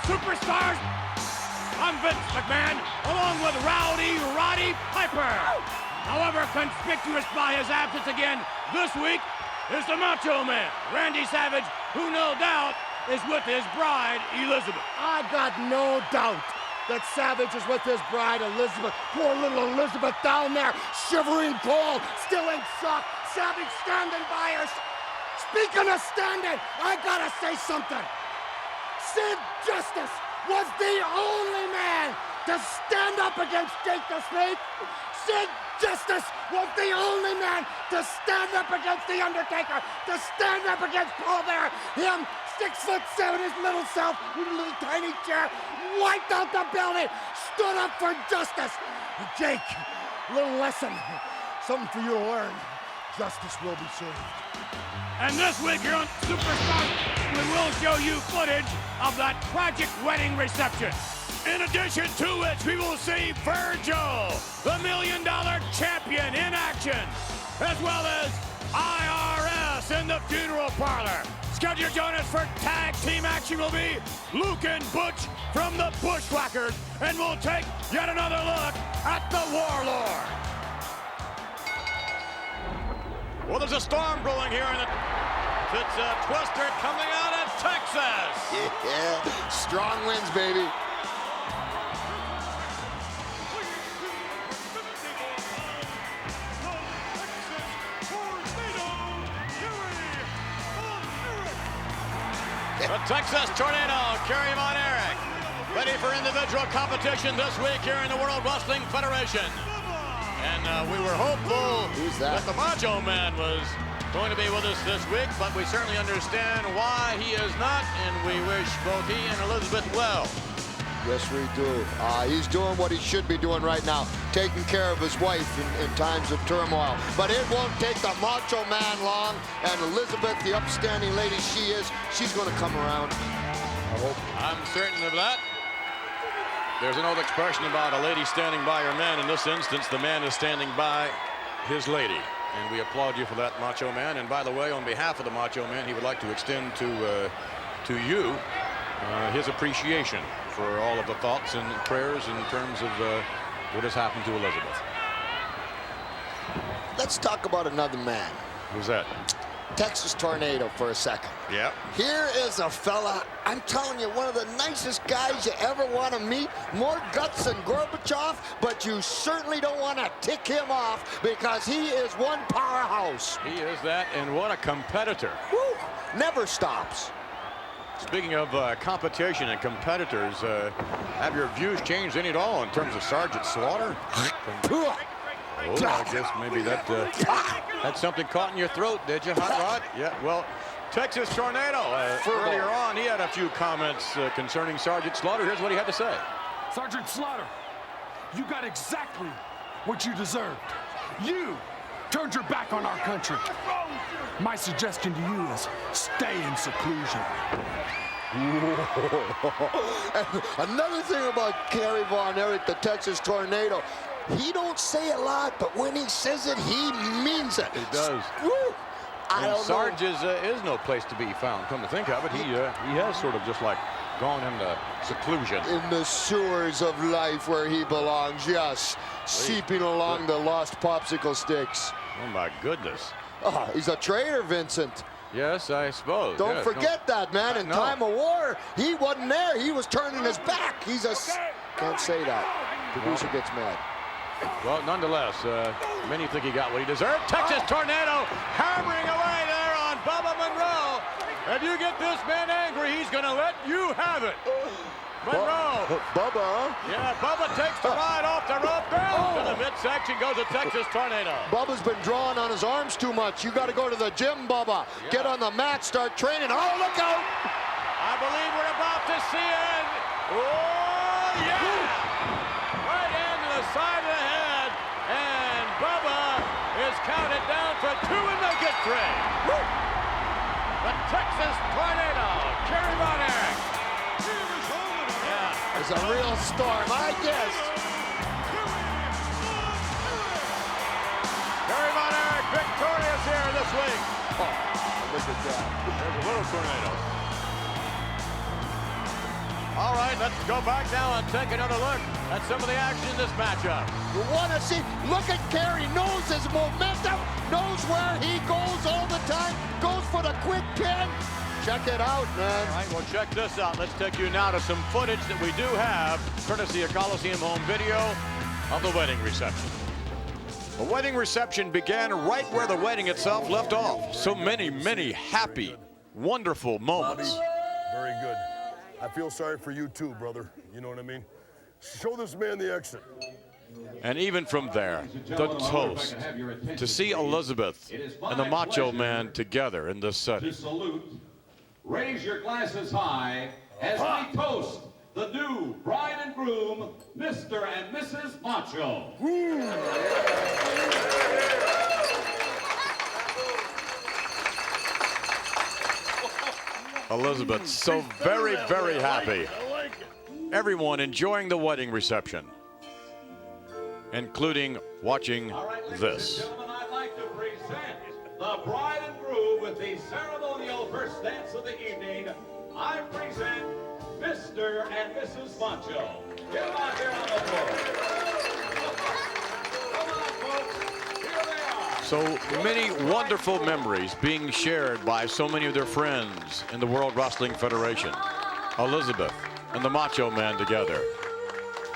superstars. I'm Vince McMahon, along with Rowdy Roddy Piper. However, conspicuous by his absence again this week is the Macho Man, Randy Savage, who no doubt is with his bride, Elizabeth. I got no doubt that Savage is with his bride, Elizabeth. Poor little Elizabeth down there, shivering cold, still in shock. Savage standing by her. Speaking of standing, I gotta say something. Sid Justice was the only man to stand up against Jake the Snake. Sid Justice was the only man to stand up against The Undertaker, to stand up against Paul Bearer. Him, 6'7", his little self, with a little tiny chair, wiped out the building, stood up for justice. Jake, little lesson, something for you to learn. Justice will be served. And this week here on Superstar, we will show you footage of that tragic wedding reception. In addition to which, we will see Virgil, the $1 Million Champion, in action, as well as IRS in the funeral parlor. Scheduled to join us for tag team action will be Luke and Butch from the Bushwhackers, and we'll take yet another look at the Warlord. Well, there's a storm brewing here in the... It's a twister coming out of Texas. Yeah, strong winds, baby. The Texas Tornado, Kerry Von Erich, ready for individual competition this week here in the World Wrestling Federation. And we were hopeful that the Macho Man was going to be with us this week, but we certainly understand why he is not, and we wish both he and Elizabeth well. Yes, we do. He's doing what he should be doing right now, taking care of his wife in times of turmoil. But it won't take the Macho Man long, and Elizabeth, the upstanding lady she is, she's going to come around. I hope. I'm certain of that. There's an old expression about a lady standing by her man. In this instance, the man is standing by his lady. And we applaud you for that, Macho Man. And by the way, on behalf of the Macho Man, he would like to extend to you his appreciation for all of the thoughts and prayers in terms of what has happened to Elizabeth. Let's talk about another man. Who's that? Texas Tornado for a second. Yeah. Here is a fella, I'm telling you, one of the nicest guys you ever want to meet. More guts than Gorbachev, but you certainly don't want to tick him off because he is one powerhouse. He is that, and what a competitor. Woo! Never stops. Speaking of competition and competitors, have your views changed any at all in terms of Sergeant Slaughter? Oh, I guess maybe that had something caught in your throat, did you, Hot Rod? Yeah, well, Texas Tornado, earlier on, he had a few comments concerning Sergeant Slaughter. Here's what he had to say. Sergeant Slaughter, you got exactly what you deserved. You turned your back on our country. My suggestion to you is stay in seclusion. Another thing about Kerry Von Erich, the Texas Tornado, he don't say a lot, but when he says it, he means it. He does. Woo! Sarge is no place to be found. Come to think of it, he has sort of just like gone into seclusion. In the sewers of life where he belongs, yes. Seeping along the lost popsicle sticks. Oh, my goodness. Oh, he's a traitor, Vincent. Yes, I suppose. Don't forget that, man. In time of war, he wasn't there. He was turning his back. He's a... Can't say that. Producer gets mad. Well, nonetheless, many think he got what he deserved. Texas Tornado hammering away there on Bubba Monroe. If you get this man angry, he's going to let you have it. Monroe. Bubba. Yeah, Bubba takes the ride off the rope. Down to the midsection goes a Texas Tornado. Bubba's been drawing on his arms too much. You got to go to the gym, Bubba. Yeah. Get on the mat, start training. Oh, look out. I believe we're about to see it. Oh, yeah. Right into the side of the head. And Bubba is counted down for 2 and they get 3. Woo. The Texas Tornado, Kerry Von Erich. Yeah. It's a real storm, I guess. Kerry Von Erich victorious here this week. Oh, look at that. There's a little tornado. All right, let's go back now and take another look at some of the action in this matchup. You want to see, look at Gary, knows his momentum, knows where he goes all the time, goes for the quick pin. Check it out, man. All right, well, check this out. Let's take you now to some footage that we do have, courtesy of Coliseum Home Video, of the wedding reception. The wedding reception began right where the wedding itself left off. So many, many happy, wonderful moments. Bobby, very good. I feel sorry for you too, brother. You know what I mean? Show this man the exit. And even from there, the toast. To see Elizabeth and the Macho Man together in this setting. To salute, raise your glasses high as we toast the new bride and groom, Mr. and Mrs. Macho. Elizabeth so very, very happy. Everyone enjoying the wedding reception, including watching this. Gentlemen, I'd like to present the bride and groom with the ceremonial first dance of the evening. I present Mr. and Mrs. Macho. Get them out here on the floor. Come on, folks. Here they are. So many wonderful memories being shared by so many of their friends in the World Wrestling Federation. Elizabeth and the Macho Man together.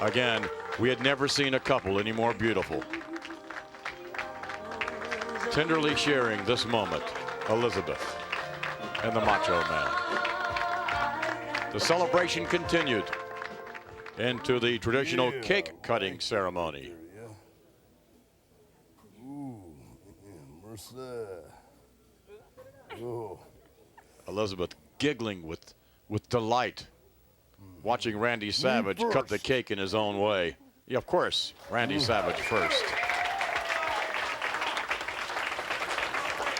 Again, we had never seen a couple any more beautiful. Tenderly sharing this moment, Elizabeth and the Macho Man. The celebration continued into the traditional cake cutting ceremony. Elizabeth giggling with delight, watching Randy Savage cut the cake in his own way. Yeah, of course, Randy Savage first.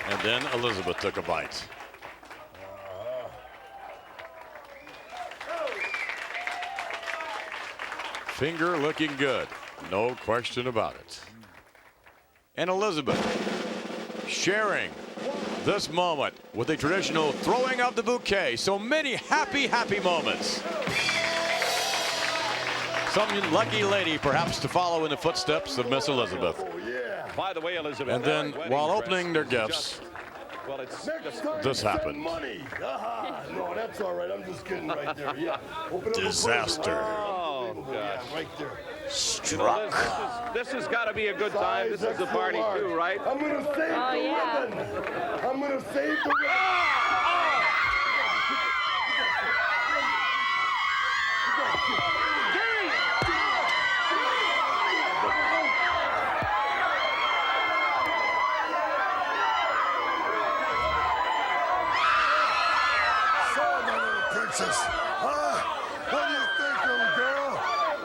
And then Elizabeth took a bite. Finger looking good, no question about it. And Elizabeth sharing this moment with a traditional throwing of the bouquet. So many happy, happy moments. Some lucky lady perhaps to follow in the footsteps of Miss Elizabeth. By the way, Elizabeth, And then while opening their gifts, well, it's this happened. Money. No, that's all right. I'm just kidding right there. Yeah. Open up a Disaster. present. Oh, Unbelievable. gosh. Yeah, right there. Struck. This has got to be a good time. This is a party too, right? I'm gonna save the ribbon. I'm gonna save the ribbon. So, my little princess, what do you think, little girl?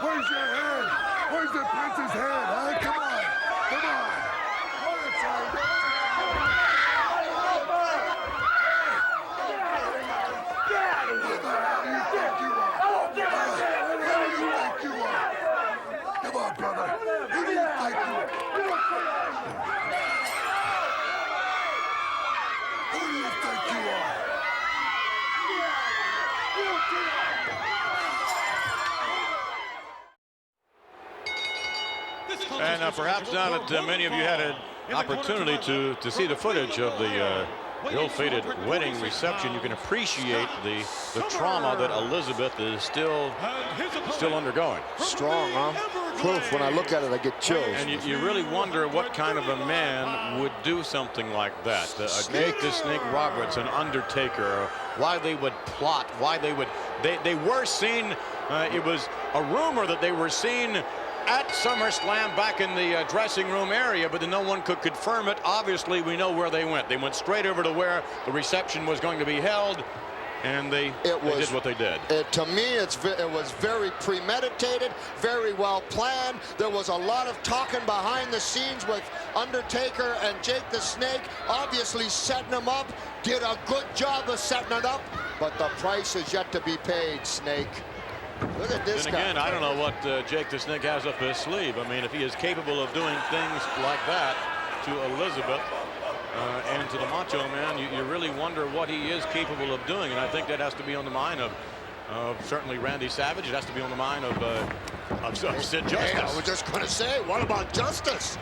Where's your hand? Where's the prince's hand, huh? Come on, come on. Oh, that's all right. Who the hell do you think you are? Who do you think you are? Come on, brother. Who do you think you are? Who do you think you are? And perhaps now that many of you had an opportunity to see the footage of the ill-fated wedding reception, you can appreciate the trauma that Elizabeth is still undergoing. Strong, huh? Proof. When I look at it, I get chills. And you really wonder what kind of a man would do something like that. Jake the Snake Roberts, an Undertaker, why they would plot, why they would... They were seen, it was a rumor that they were seen at SummerSlam back in the dressing room area, but then no one could confirm it. Obviously, we know where they went. They went straight over to where the reception was going to be held, and they did what they did. To me, it was very premeditated, very well planned. There was a lot of talking behind the scenes with Undertaker and Jake the Snake, obviously setting them up. Did a good job of setting it up, but the price is yet to be paid, Snake. Look at this And again, I don't know what Jake the Snake has up his sleeve. I mean, if he is capable of doing things like that to Elizabeth and to the Macho Man, you really wonder what he is capable of doing. And I think that has to be on the mind of certainly Randy Savage. It has to be on the mind of Sid Justice. Hey, I was just going to say, what about Justice?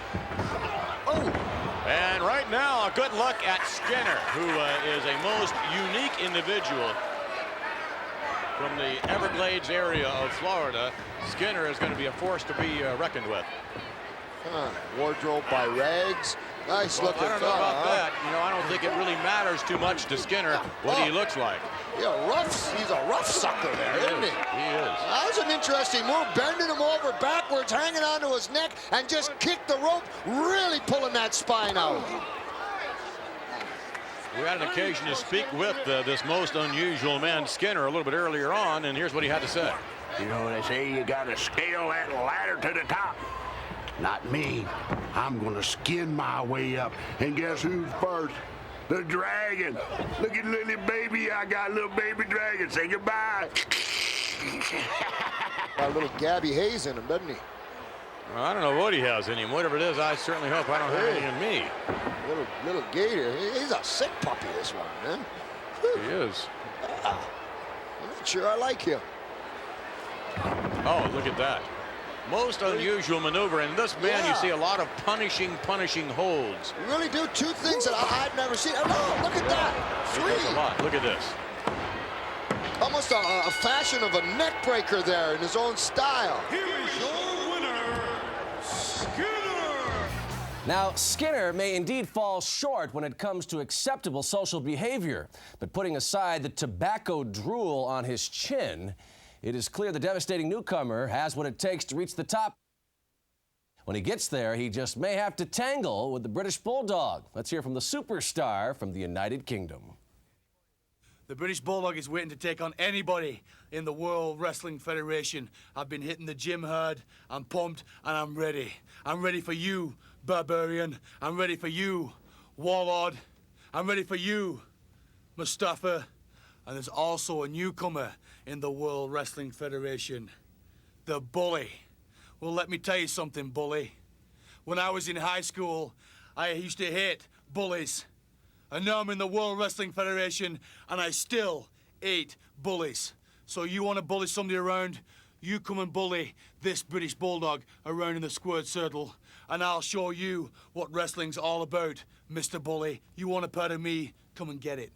Oh. And right now, a good look at Skinner, who is a most unique individual from the Everglades area of Florida. Skinner is going to be a force to be reckoned with. Wardrobe by rags. Nice looking I don't know fella, about that. You know, I don't think it really matters too much to Skinner what he looks like. Yeah, he's a rough sucker there, isn't he? He is. That was an interesting move, bending him over backwards, hanging onto his neck, and just kicked the rope, really pulling that spine out. We had an occasion to speak with this most unusual man, Skinner, a little bit earlier on, and here's what he had to say. You know, they say you gotta scale that ladder to the top. Not me. I'm gonna skin my way up. And guess who's first? The dragon. Look at little baby. I got little baby dragon. Say goodbye. Got a little Gabby Hayes in him, doesn't he? Well, I don't know what he has in him. Whatever it is, I certainly hope I don't have any in me. Little gator. He's a sick puppy, this one, man. He is. I'm not sure I like him. Oh, look at that. Most unusual maneuver, and this man, you see a lot of punishing holds. You really do two things that I've never seen. Oh, no, look at that. He does a lot. Look at this. Almost a fashion of a neck breaker there in his own style. Here is your winner, Skinner. Now, Skinner may indeed fall short when it comes to acceptable social behavior, but putting aside the tobacco drool on his chin, it is clear the devastating newcomer has what it takes to reach the top. When he gets there, he just may have to tangle with the British Bulldog. Let's hear from the superstar from the United Kingdom. The British Bulldog is waiting to take on anybody in the World Wrestling Federation. I've been hitting the gym hard. I'm pumped and I'm ready. I'm ready for you, Barbarian. I'm ready for you, Warlord. I'm ready for you, Mustafa. And there's also a newcomer in the World Wrestling Federation, the Bully. Well, let me tell you something, Bully. When I was in high school, I used to hate bullies. And now I'm in the World Wrestling Federation, and I still hate bullies. So you want to bully somebody around, you come and bully this British Bulldog around in the squared circle, and I'll show you what wrestling's all about, Mr. Bully. You want a part of me, come and get it.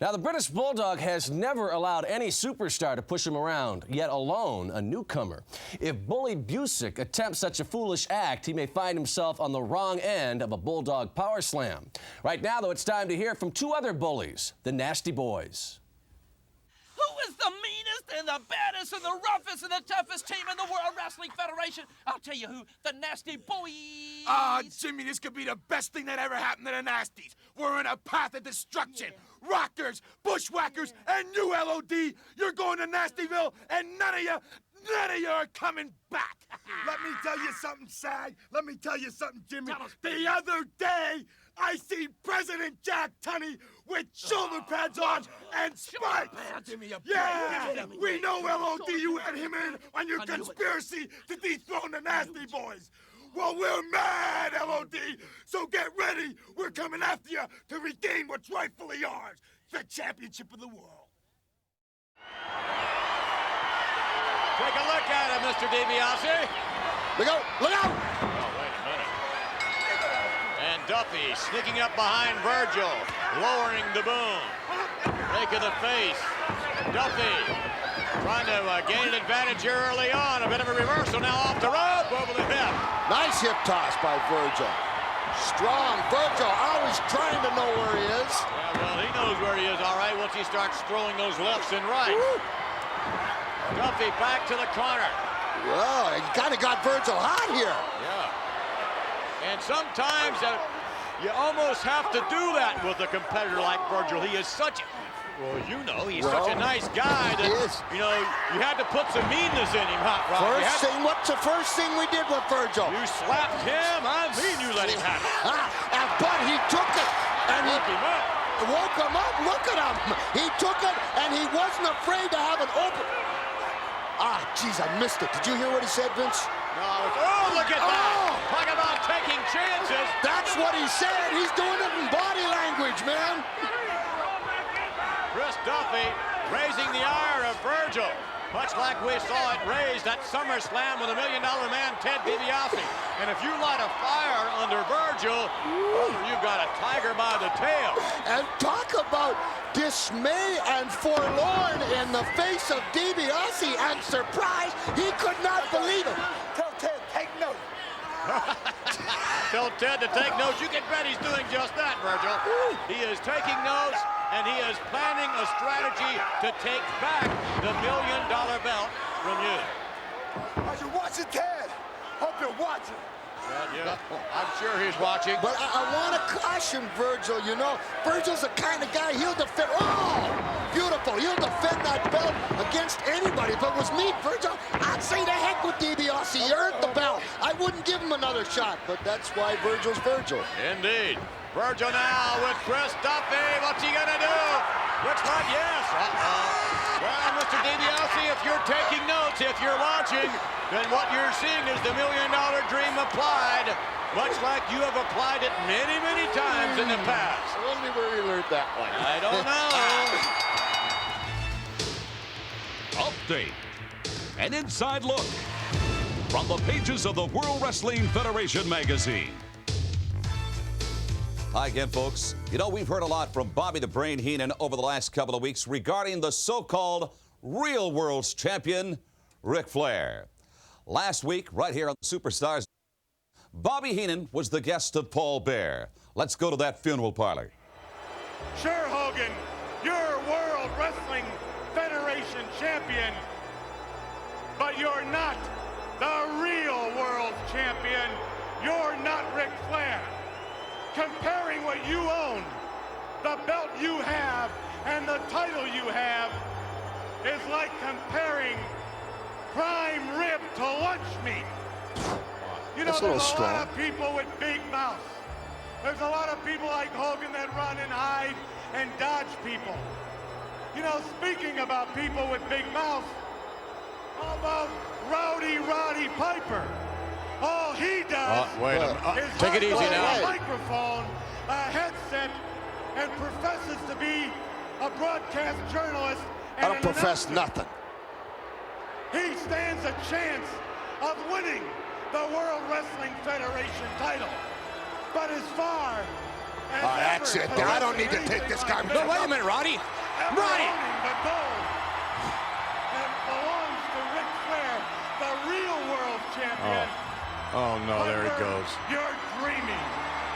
Now, the British Bulldog has never allowed any superstar to push him around, yet alone a newcomer. If Bully Busick attempts such a foolish act, he may find himself on the wrong end of a Bulldog power slam. Right now, though, it's time to hear from two other bullies, the Nasty Boys. Who is the meanest and the baddest and the roughest and the toughest team in the World Wrestling Federation? I'll tell you who, the Nasty Boys. Jimmy, this could be the best thing that ever happened to the Nasties. We're in a path of destruction. Rockers, bushwhackers, and you, LOD, you're going to Nastyville, and none of you are coming back. Let me tell you something, Sag. Let me tell you something, Jimmy. The other day, I seen President Jack Tunney with shoulder pads on and spikes. Yeah, we know, LOD, you had him in on your conspiracy to dethrone the Nasty Boys. Well, we're mad, LOD, so get ready. We're coming after you to regain what's rightfully yours, the championship of the world. Take a look at him, Mr. DiBiase. Look out! Look out! Oh, wait a minute. And Duffy sneaking up behind Virgil, lowering the boom. Rake of the face. Duffy trying to gain an advantage here early on. A bit of a reversal now off the rope, over the hip. Nice hip toss by Virgil. Strong Virgil, always trying to know where he is. Yeah, well, he knows where he is, all right, once he starts throwing those lefts and rights. Woo. Duffy back to the corner. Well, he kind of got Virgil hot here. Yeah. And sometimes you almost have to do that with a competitor like Virgil. He is such a... Well, you know, he's such a nice guy that, you know, you had to put some meanness in him, Hot Rod. What's the first thing we did with Virgil? You slapped him. I mean, you let him have it. But he took it. And woke him up. Woke him up. Look at him. He took it, and he wasn't afraid to have it open. Geez, I missed it. Did you hear what he said, Vince? No. Oh, look at that. Talk about taking chances. That's what he said. He's doing it in body language, man. Chris Duffy raising raising the ire of Virgil, much like we saw it raised at SummerSlam with the $1 Million Man, Ted DiBiase. And if you light a fire under Virgil, you've got a tiger by the tail. And talk about dismay and forlorn in the face of DiBiase and surprise. He could not believe it. Tell Ted, take note. Tell Ted to take notes. You can bet he's doing just that, Virgil. He is taking notes, and he is planning a strategy to take back the $1 million belt from you. Are you watching, Ted? Hope you're watching. Yeah, I'm sure he's watching. But I want to caution Virgil, you know. Virgil's the kind of guy, he'll defend. Oh, beautiful. He'll defend that belt against anybody. If it was me, Virgil, I'd say to heck with DiBiase. He earned the belt. I wouldn't give him another shot, but that's why Virgil's Virgil. Indeed. Virgil now with Chris Duffy. What's he going to do? Looks like yes. Well, Mr. DiBiase, if you're taking notes, if you're watching, then what you're seeing is the $1 Million Dream applied, much like you have applied it many, many times in the past. I wonder where he learned that one. I don't know. Update. An inside look from the pages of the World Wrestling Federation magazine. Hi again, folks. You know, we've heard a lot from Bobby the Brain Heenan over the last couple of weeks regarding the so-called real world's champion, Ric Flair. Last week, right here on Superstars, Bobby Heenan was the guest of Paul Bearer. Let's go to that funeral parlor. Sure, Hogan, you're World Wrestling Federation champion, but you're not the real world champion. You're not Ric Flair. Comparing what you own, the belt you have, and the title you have is like comparing prime rib to lunch meat. You know, there's a lot of people with big mouths. There's a lot of people like Hogan that run and hide and dodge people. You know, speaking about people with big mouths, how about Rowdy Roddy Piper? All he does is take it easy now. a microphone, a headset, and professes to be a broadcast journalist. I don't profess nothing. He stands a chance of winning the World Wrestling Federation title. But as far as that's it. I don't need to take this guy. No, wait a minute, Roddy. Roddy! The gold that belongs to Ric Flair, the real world champion. Oh, no, there he goes. You're dreaming.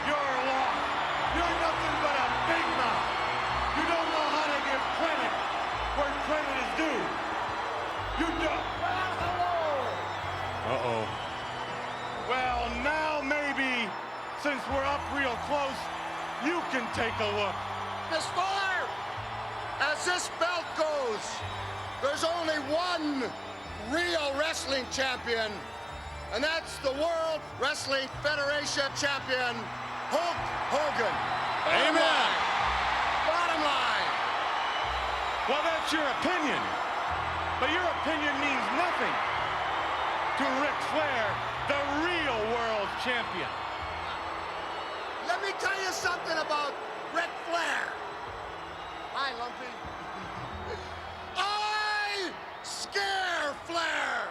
You're lost. You're nothing but a big mouth. You don't know how to give credit where credit is due. You don't. Uh-oh. Well, now maybe, since we're up real close, you can take a look. As far as this belt goes, there's only one real wrestling champion, and that's the World Wrestling Federation champion, Hulk Hogan. Amen. Bottom line. Well, that's your opinion. But your opinion means nothing to Ric Flair, the real world champion. Let me tell you something about Ric Flair. Hi, Lumpy. I scare Flair.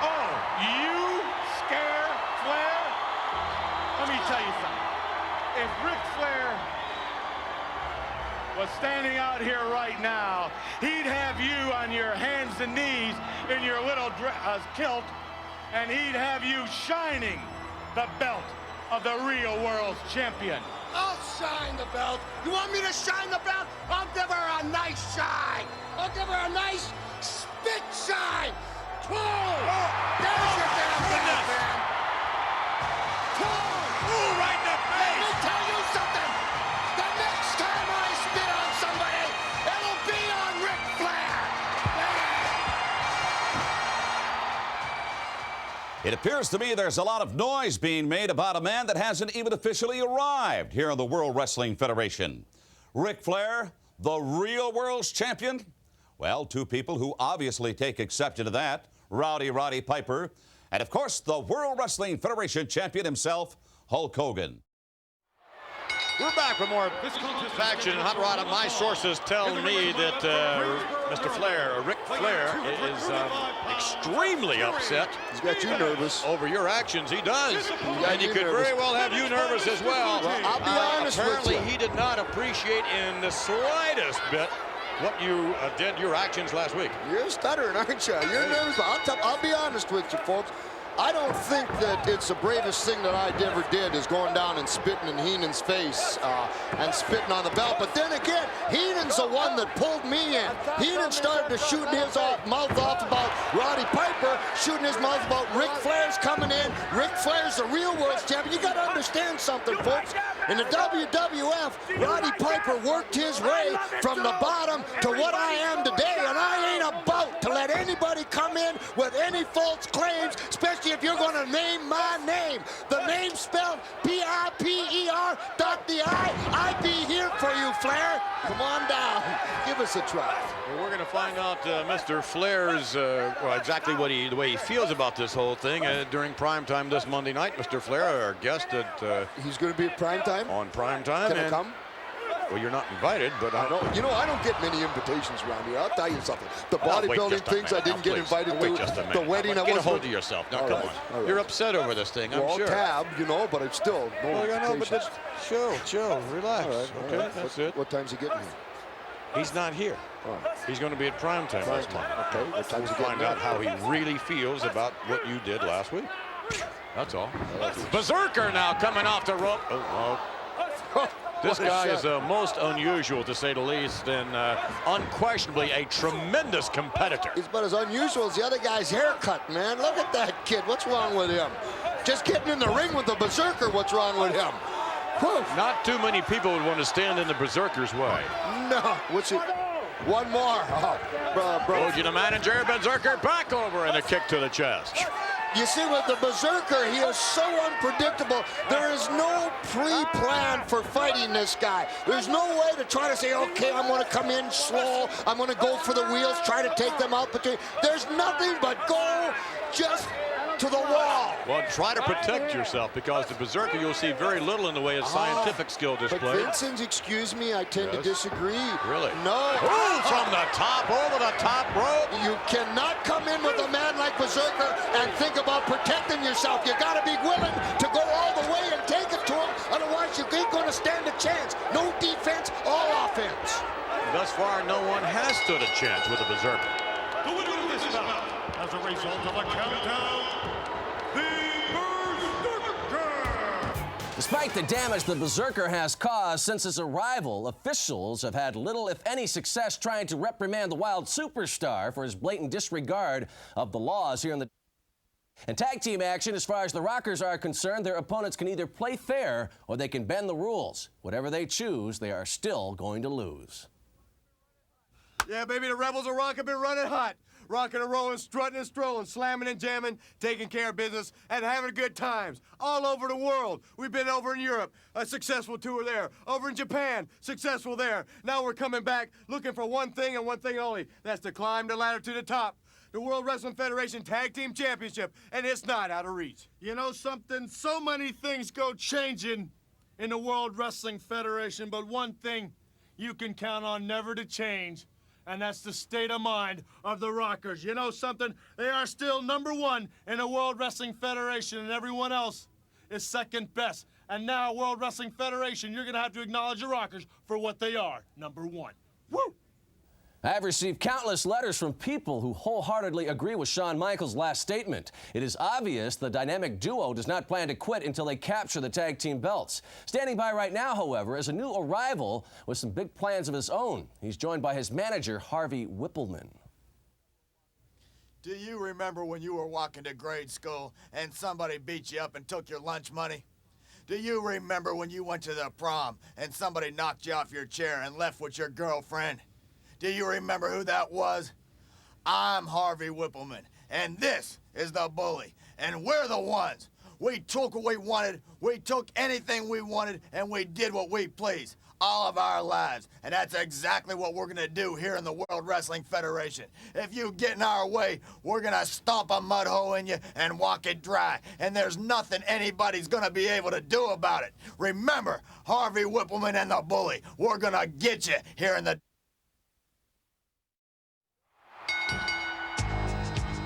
Oh, you scare Flair? Let me tell you something. If Ric Flair was standing out here right now, he'd have you on your hands and knees in your little kilt, and he'd have you shining the belt of the real world's champion. I'll shine the belt. You want me to shine the belt? I'll give her a nice shine. I'll give her a nice spit shine. There's your damn belt, man. Ooh, right in the face. Let me tell you something. The next time I spit on somebody, it'll be on Ric Flair. It appears to me there's a lot of noise being made about a man that hasn't even officially arrived here in the World Wrestling Federation. Ric Flair, the real world's champion? Well, two people who obviously take exception to that, Rowdy Roddy Piper, and of course the World Wrestling Federation champion himself, Hulk Hogan. We're back with more action. And Hot Rod, my sources tell me that Mr. Flair, Ric Flair, is extremely upset. He's got you nervous. Over your actions, he does. And he could very well have you nervous as well. Well, I'll be honest with you. Apparently, he did not appreciate in the slightest bit what you did, your actions last week. You're stuttering, aren't you? You're nervous. I'll be honest with you, folks. I don't think that it's the bravest thing that I ever did is going down and spitting in Heenan's face and spitting on the belt. But then again, Heenan's the one that pulled me in. Heenan started to shoot his mouth off about Roddy Piper, shooting his mouth about Ric Flair's coming in. Ric Flair's the real world champion. You got to understand something, folks. In the WWF, Roddy Piper worked his way from the bottom to what I am today, and I ain't about to let anybody come in with any false claims, especially if you're going to name my name. The name spelled P-I-P-E-R .I be here for you, Flair. Come on down. Give us a try. Well, we're going to find out Mr. Flair's, well, exactly the way he feels about this whole thing during prime time this Monday night. Mr. Flair, our guest at... He's going to be at prime time? On prime time. Can I come? Well, you're not invited, but I don't. You know, I don't get many invitations around here. I'll tell you something. The bodybuilding things I didn't get invited to. Just a minute. The wedding I Get a wasn't. hold of yourself. Now, come on. You're upset over this thing, I'm sure. Tab, you know, but it's still no invitations. Chill, relax. All right, okay, that's it. What time's he getting here? He's not here. He's going to be at prime time this month. Okay, what time's he getting Find out how he really feels about what you did last week. That's all. Berserker now coming off the rope. This guy is most unusual, to say the least, and unquestionably a tremendous competitor. He's about as unusual as the other guy's haircut, man. Look at that kid. What's wrong with him? Just getting in the ring with the Berserker, what's wrong with him? Whew. Not too many people would want to stand in the Berserker's way. No. What's it? One more. Told you the manager, Berserker back over and a kick to the chest. You see, with the Berserker, he is so unpredictable. There is no pre-plan for fighting this guy. There's no way to try to say, okay, I'm going to come in slow. I'm going to go for the wheels, try to take them out. There's nothing but go just to the wall. Well, try to protect yourself, because the Berserker, you'll see very little in the way of scientific skill displayed. But Vincent, excuse me, I tend to disagree. Really? No. Ooh, from the top, over the top rope. You cannot come in with a man like Berserker and think about protecting yourself. You got to be willing to go all the way and take it to him. Otherwise, you ain't going to stand a chance. No defense, all offense. Thus far, no one has stood a chance with the Berserker. The winner of this bout, as a result of a countdown, the Berserker! Despite the damage the Berserker has caused since his arrival, officials have had little, if any, success trying to reprimand the Wild Superstar for his blatant disregard of the laws here in the... In tag team action, as far as the Rockers are concerned, their opponents can either play fair or they can bend the rules. Whatever they choose, they are still going to lose. Yeah, baby, the Rebels of Rock have been running hot. Rocking and rolling, strutting and strolling, slamming and jamming, taking care of business, and having good times all over the world. We've been over in Europe, a successful tour there. Over in Japan, successful there. Now we're coming back looking for one thing and one thing only. That's to climb the ladder to the top. The World Wrestling Federation Tag Team Championship, and it's not out of reach. You know something? So many things go changing in the World Wrestling Federation, but one thing you can count on never to change, and that's the state of mind of the Rockers. You know something? They are still #1 in the World Wrestling Federation, and everyone else is second best. And now, World Wrestling Federation, you're going to have to acknowledge the Rockers for what they are, #1. Woo! I've received countless letters from people who wholeheartedly agree with Shawn Michaels' last statement. It is obvious the dynamic duo does not plan to quit until they capture the tag team belts. Standing by right now, however, is a new arrival with some big plans of his own. He's joined by his manager, Harvey Whippleman. Do you remember when you were walking to grade school and somebody beat you up and took your lunch money? Do you remember when you went to the prom and somebody knocked you off your chair and left with your girlfriend? Do you remember who that was? I'm Harvey Whippleman, and this is the Bully, and we're the ones. We took what we wanted, we took anything we wanted, and we did what we pleased. all of our lives. And that's exactly what we're gonna do here in the World Wrestling Federation. If you get in our way, we're gonna stomp a mud hole in you and walk it dry. And there's nothing anybody's gonna be able to do about it. Remember, Harvey Whippleman and the Bully, we're gonna get you here in the...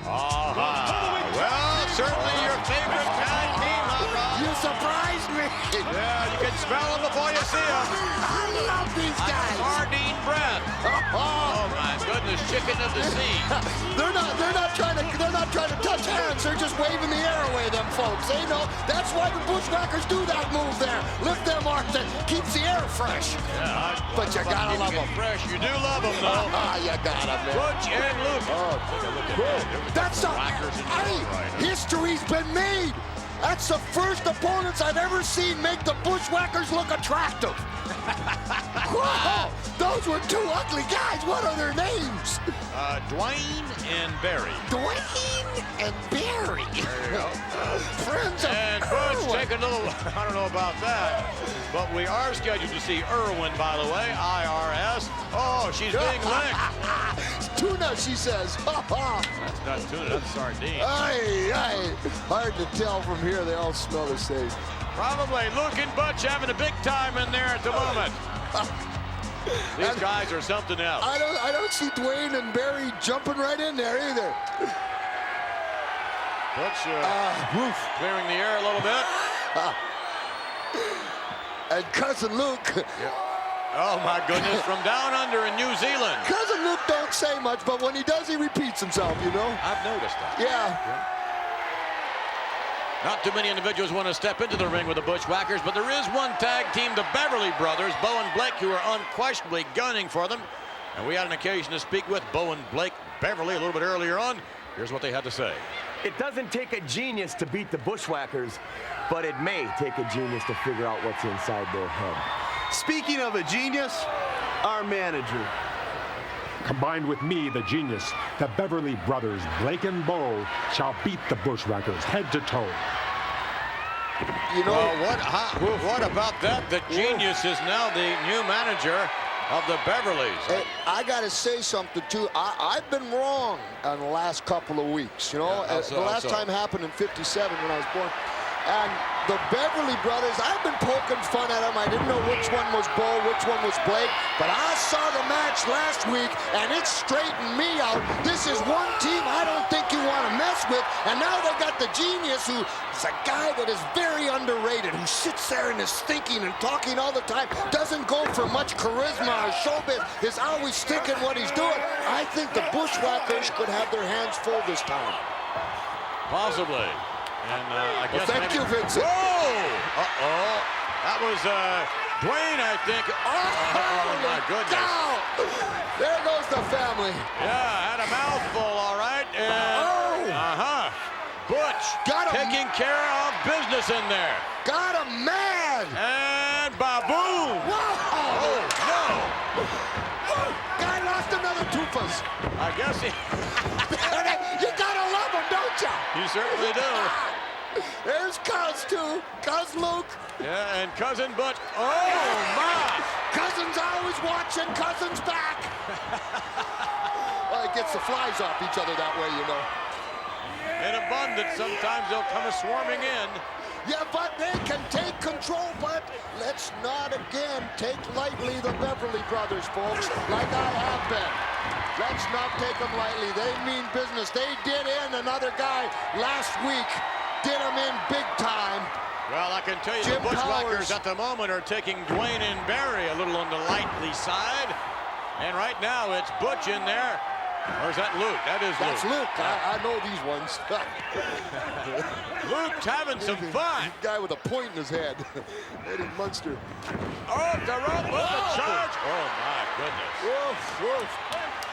Well, certainly your favorite tag team, huh, You surprised me. Yeah, you can smell them before you see them. I love these guys. Sardine breath. Oh my goodness, chicken of the sea. They're not trying to touch hands. They're just waving the air away, them folks. They know that's why the Bushwhackers do that move there. Lift them arms and keeps the air fresh. Yeah, but you gotta love them. Fresh, you do love them though. You gotta, man. Butch and Luke. Oh, that's a history's been made. That's the first opponents I've ever seen make the Bushwhackers look attractive. Whoa, those were two ugly guys. What are their names? Dwayne and Barry. Dwayne and Barry. There you go. Friends of And Butch, take a little, I don't know about that, but we are scheduled to see Irwin, by the way, IRS. Oh, she's being licked. Tuna, she says. That's not tuna, that's sardine. Aye. Hard to tell from here. They all smell the same. Probably. Luke and Butch having a big time in there at the moment. These guys are something else. I don't see Dwayne and Barry jumping right in there either. Butch clearing the air a little bit. And Cousin Luke. Yep. Oh my goodness, from down under in New Zealand. Cousin Luke don't say much, but when he does, he repeats himself, you know? I've noticed that. Yeah. Not too many individuals want to step into the ring with the Bushwhackers, but there is one tag team, the Beverly Brothers, Bo and Blake, who are unquestionably gunning for them. And we had an occasion to speak with Bo and Blake Beverly a little bit earlier on. Here's what they had to say. It doesn't take a genius to beat the Bushwhackers, but it may take a genius to figure out what's inside their head. Speaking of a genius, our manager. Combined with me, the genius, the Beverly Brothers, Blake and Bo, shall beat the Bushwhackers head to toe. You know, what about that? The genius is now the new manager of the Beverlys. Hey, I got to say something, too. I've been wrong on the last couple of weeks, you know. Yeah, the last time happened in '57 when I was born. And the Beverly Brothers, I've been poking fun at them. I didn't know which one was Bo, which one was Blake. But I saw the match last week, and it straightened me out. This is one team I don't think you want to mess with. And now they got the genius, who is a guy that is very underrated, who sits there and is thinking and talking all the time, doesn't go for much charisma or showbiz, is always thinking what he's doing. I think the Bushwhackers could have their hands full this time. Possibly. And I guess thank you, Vincent. Whoa! Uh-oh. That was Dwayne, I think. Oh my goodness. Cow. There goes the family. Yeah, had a mouthful, all right. And, Butch taking care of business in there. Got him mad. And ba-boom. Whoa! Oh, no. Guy lost another toothpaste. I guess he... You gotta love him, don't you? You certainly do. There's Cuz, too. Cuz Luke. Yeah, and Cousin Butch. Oh, my. Cousin's always watching. Cousin's back. Well, it gets the flies off each other that way, you know. In abundance, sometimes they'll come swarming in. Yeah, but they can take control, but let's not again take lightly the Beverly Brothers, folks, like I have been. Let's not take them lightly. They mean business. They did in another guy last week. Did him in big time. Well, I can tell you Jim the Bushwhackers Powers. at the moment are taking Dwayne and Barry a little on the lightly side. And right now it's Butch in there. Or is that Luke? That is That's Luke. Luke. I know these ones. Luke's having some fun. Guy with a point in his head. Eddie Munster. Oh, the rope with the charge. Oh, my goodness. Woof, woof.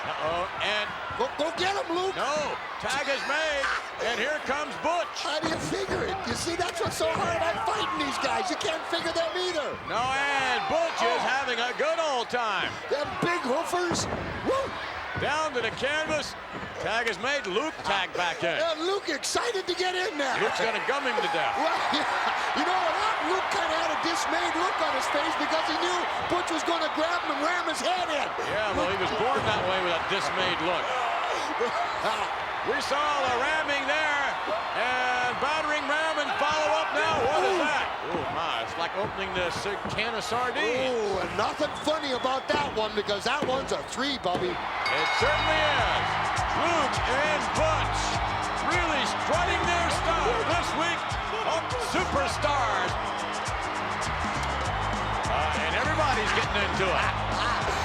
Uh-oh, and... Go get him, Luke. No, tag is made, and here comes Butch. How do you figure it? You see, that's what's so hard about fighting these guys. You can't figure them either. No, and Butch is having a good old time. Them big hoofers. Woo. Down to the canvas. Tag is made. Luke tagged back in. And Luke excited to get in there. Luke's going to gum him to death. Well, you know what? Luke kind of had a dismayed look on his face because he knew Butch was going to grab him and ram his head in. Yeah, well, he was born that way with a dismayed look. We saw the ramming there, and battering ram and follow up now. What is that? Oh, my, it's like opening this can of sardines. Oh, and nothing funny about that one because that one's a 3, Bubby. It certainly is. Luke and Butch really strutting their stuff this week of Superstars. And everybody's getting into it.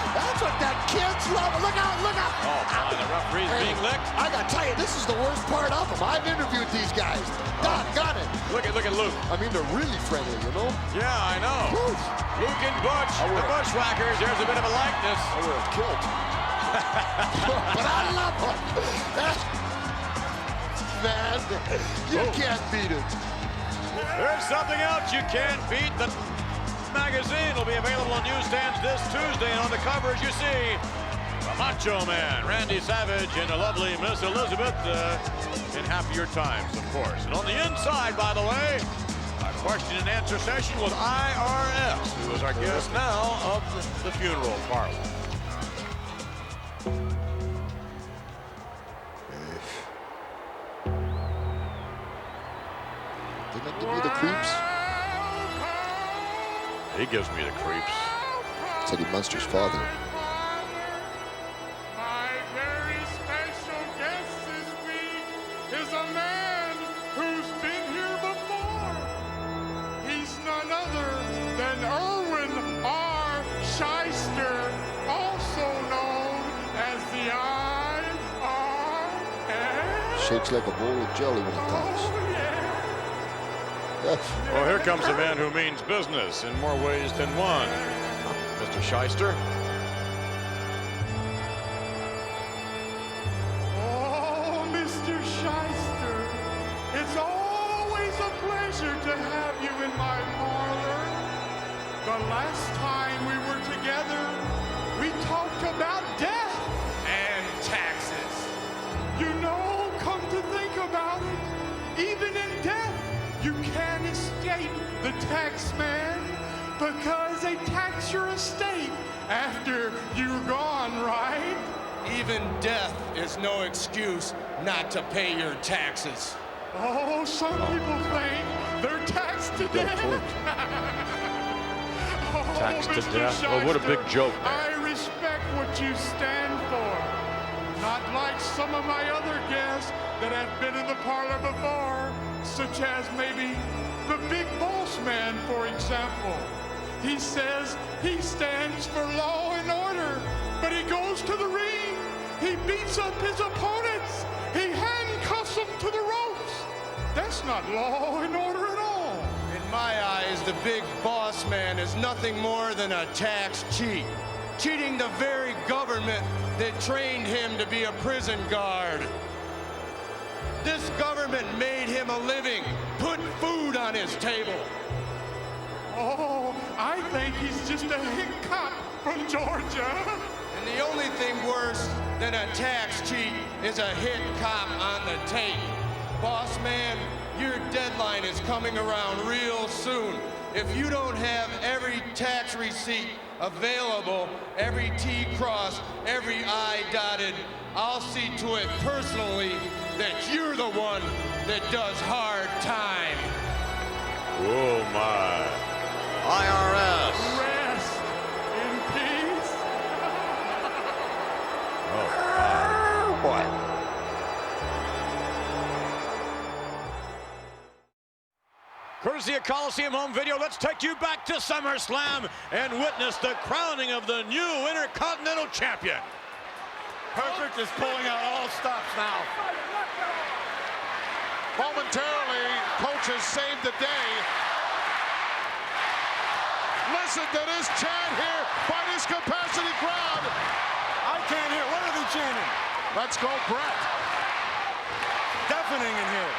That's what that kids love. Look out, look out. Oh, my, the referee's being licked. I got to tell you, this is the worst part of them. I've interviewed these guys. Got it. Look at Luke. I mean, they're really friendly, you know? Yeah, I know. Woo. Luke and Butch, the Bushwhackers. There's a bit of a likeness. I wear a kilt. But I love them. Man, you can't beat it. There's something else you can't beat. The magazine will be available on newsstands this Tuesday, and on the cover, as you see, the Macho Man, Randy Savage, and the lovely Miss Elizabeth in happier times, of course. And on the inside, by the way, a question and answer session with IRS, who is our guest now of the funeral parlor. Didn't it give you the creeps? He gives me the creeps. It's Eddie Munster's father. My very special guest this week is a man who's been here before. He's none other than Irwin R. Shyster, also known as the IRS. Shakes like a bowl of jelly when he talks. Well, here comes a man who means business in more ways than one. Mr. Shyster. Oh, Mr. Shyster, it's always a pleasure to have you in my parlor. The last time we were together, we talked about death and taxes. You know, come to think about it, even in death, you can't escape the tax man because they tax your estate after you're gone, right? Even death is no excuse not to pay your taxes. Oh, some people think they're taxed to death. Oh, Taxed to Mr. death? Oh, what a big Shyster, joke there. I respect what you stand for. Not like some of my other guests that have been in the parlor before, such as maybe the big boss man, for example. He says he stands for law and order, but he goes to the ring, he beats up his opponents, he handcuffs them to the ropes. That's not law and order at all. In my eyes, the big boss man is nothing more than a tax cheat, cheating the very government that trained him to be a prison guard. This government made him a living, put food on his table. Oh, I think he's just a hick cop from Georgia. And the only thing worse than a tax cheat is a hit cop on the tape. Boss man, your deadline is coming around real soon. If you don't have every tax receipt available, every T crossed, every I dotted, I'll see to it personally that you're the one that does hard time. Oh, my. IRS. Rest in peace. Oh, boy. Courtesy of Coliseum Home Video, let's take you back to SummerSlam and witness the crowning of the new Intercontinental Champion. Perfect is pulling out all stops now. Momentarily, Coach has saved the day. Listen to this chant here by this capacity crowd. I can't hear. What are they chanting? Let's go, Brett. Deafening in here.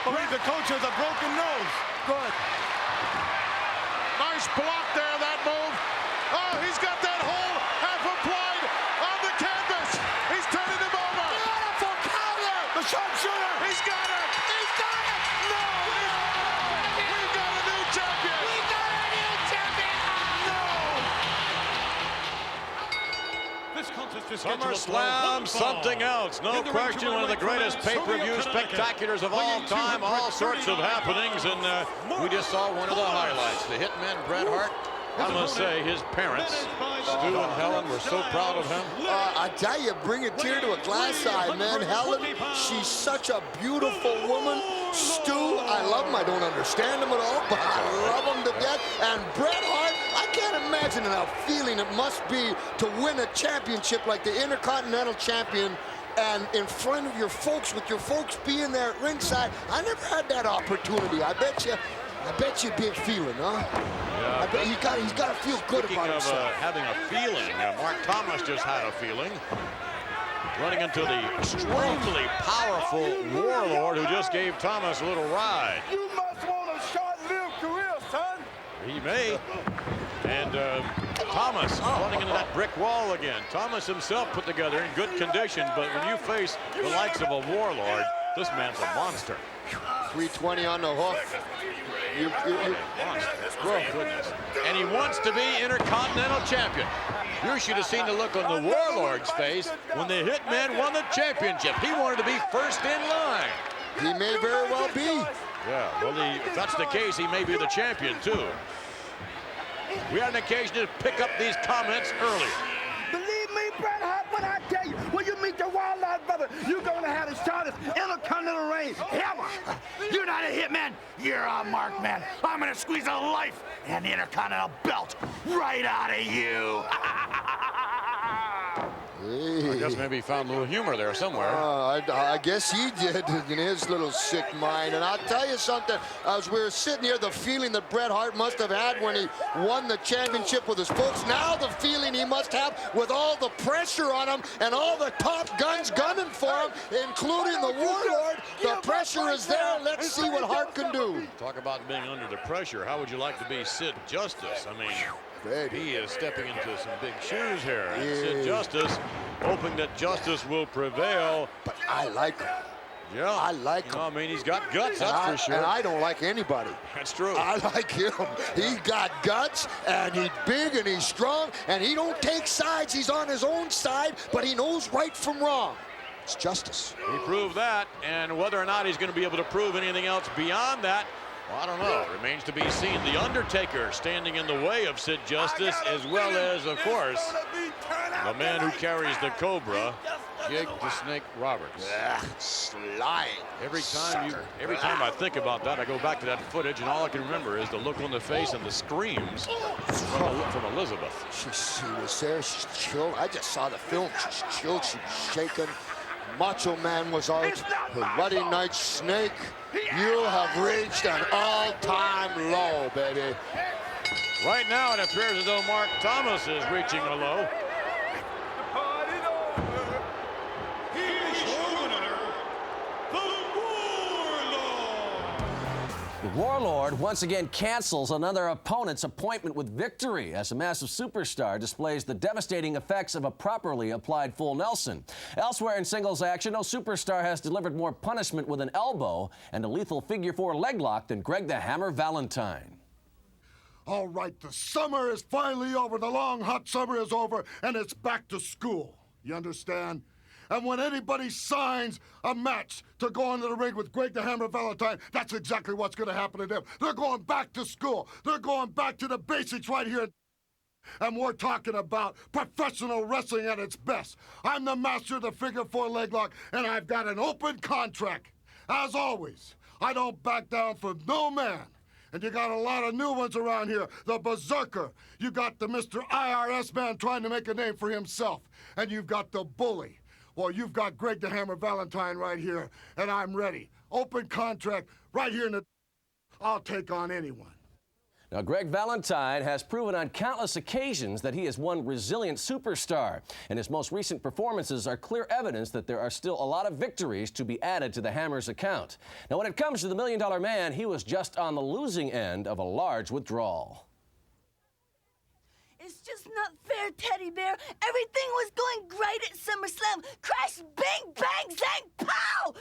Believe the coach has a broken nose. Good. Nice block there, that move. Oh, he's got that hole half applied. Sharpshooter! He's got it! He's got it! No! We've got a new champion! We got a new champion! This contest is SummerSlam, something else. No question, one of the greatest pay-per-view spectaculars of all time. All sorts of happenings, and we just saw one of the highlights. The Hitman Bret Hart. I must say, his parents, Stu and Helen, were so proud of him. I tell you, bring a tear to a glass eye, man. Helen, she's such a beautiful woman. Stu, I love him. I don't understand him at all, but I love him to death. And Bret Hart, I can't imagine how feeling it must be to win a championship like the Intercontinental Champion and in front of your folks, with your folks being there at ringside. I never had that opportunity. I bet you'd be feeling, huh? Yeah, I bet he's got to feel good about himself. Having a feeling, Mark Thomas just had a feeling. Running into the extremely powerful Warlord who just gave Thomas a little ride. You must want a short-lived career, son. He may. And Thomas running into that brick wall again. Thomas himself put together in good condition, but when you face the likes of a Warlord, this man's a monster. 320 on the hook. Oh, goodness. And he wants to be Intercontinental Champion. You should have seen the look on the Warlord's face when the Hitman won the championship. He wanted to be first in line. He may very well be. Yeah, well, if that's the case, he may be the champion, too. We had an occasion to pick up these comments earlier. Believe me, Bret Hart, when I tell you, when you meet the Warlord brother, you're going to have the shortest Intercontinental reign ever. You're not a Hitman. You're a mark man. I'm going to squeeze a life and the Intercontinental belt right out of you. I guess maybe he found a little humor there somewhere. I guess he did in his little sick mind. And I'll tell you something, as we were sitting here, the feeling that Bret Hart must have had when he won the championship with his folks, now the feeling he must have with all the pressure on him and all the top guns gunning for him, including the Warlord. The pressure is there. Let's see what Hart can do. Talk about being under the pressure. How would you like to be Sid Justice? I mean, he is stepping into some big shoes here. And Sid Justice, hoping that justice will prevail. But I like him. Yeah. I like him. I mean, he's got guts, that's for sure. And I don't like anybody. That's true. I like him. He got guts, and he's big, and he's strong, and he don't take sides. He's on his own side, but he knows right from wrong. It's justice. He proved that, and whether or not he's going to be able to prove anything else beyond that, well, I don't know. Remains to be seen. The Undertaker standing in the way of Sid Justice, as well as, of course, the man who carries the Cobra, Jake the Snake Roberts. Lying. Every time I think about that, I go back to that footage, and all I can remember is the look on the face and the screams from Elizabeth. She was there. She's chilled. I just saw the film. She's chilled. She was shaking. Macho Man was out. The Ruddy Night Snake. You have reached an all-time low, baby. Right now, it appears as though Mark Thomas is reaching a low. The Warlord once again cancels another opponent's appointment with victory as a massive superstar displays the devastating effects of a properly applied full Nelson. Elsewhere in singles action, no superstar has delivered more punishment with an elbow and a lethal figure-4 leg lock than Greg the Hammer Valentine. All right, the summer is finally over. The long, hot summer is over, and it's back to school. You understand? And when anybody signs a match to go into the ring with Greg the Hammer Valentine, that's exactly what's going to happen to them. They're going back to school. They're going back to the basics right here. And we're talking about professional wrestling at its best. I'm the master of the figure-4 leg lock, and I've got an open contract. As always, I don't back down for no man. And you got a lot of new ones around here. The Berserker. You got the Mr. IRS man trying to make a name for himself. And you've got the Bully. Well, you've got Greg the Hammer Valentine right here, and I'm ready. Open contract right here in the... I'll take on anyone. Now, Greg Valentine has proven on countless occasions that he is one resilient superstar, and his most recent performances are clear evidence that there are still a lot of victories to be added to the Hammer's account. Now, when it comes to the $1 Million Man, he was just on the losing end of a large withdrawal. It's just not fair, Teddy Bear. Everything was going great at SummerSlam. Crash, bang, bang, zang, pow!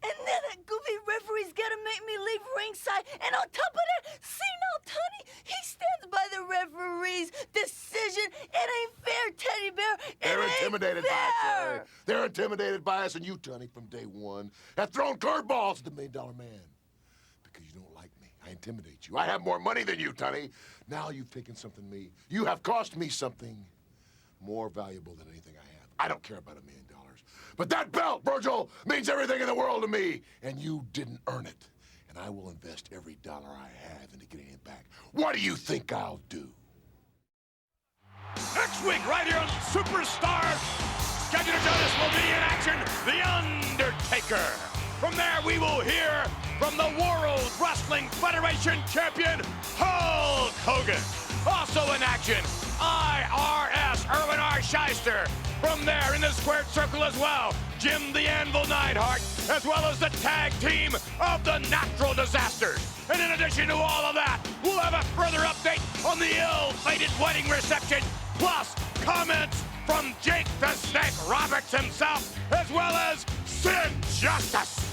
And then that goofy referee's gotta make me leave ringside. And on top of that, see now, Tony, he stands by the referee's decision. It ain't fair, Teddy Bear. They're intimidated by us, Jerry. They're intimidated by us, and you, Tony, from day one, have thrown curveballs at the $1 Million Man. Because you don't like me. I intimidate you. I have more money than you, Tony. Now you've taken something from me. You have cost me something more valuable than anything I have. I don't care about $1 million. But that belt, Virgil, means everything in the world to me, and you didn't earn it. And I will invest every dollar I have into getting it back. What do you think I'll do? Next week, right here on Superstars, scheduled to join us will be in action, The Undertaker. From there, we will hear from the World Wrestling Federation champion, Hulk Hogan. Also in action, IRS Irwin R. Shyster. From there, in the squared circle as well, Jim the Anvil Neidhart, as well as the tag team of the Natural Disasters. And in addition to all of that, we'll have a further update on the ill-fated wedding reception, plus comments from Jake the Snake Roberts himself, as well as Sid Justice.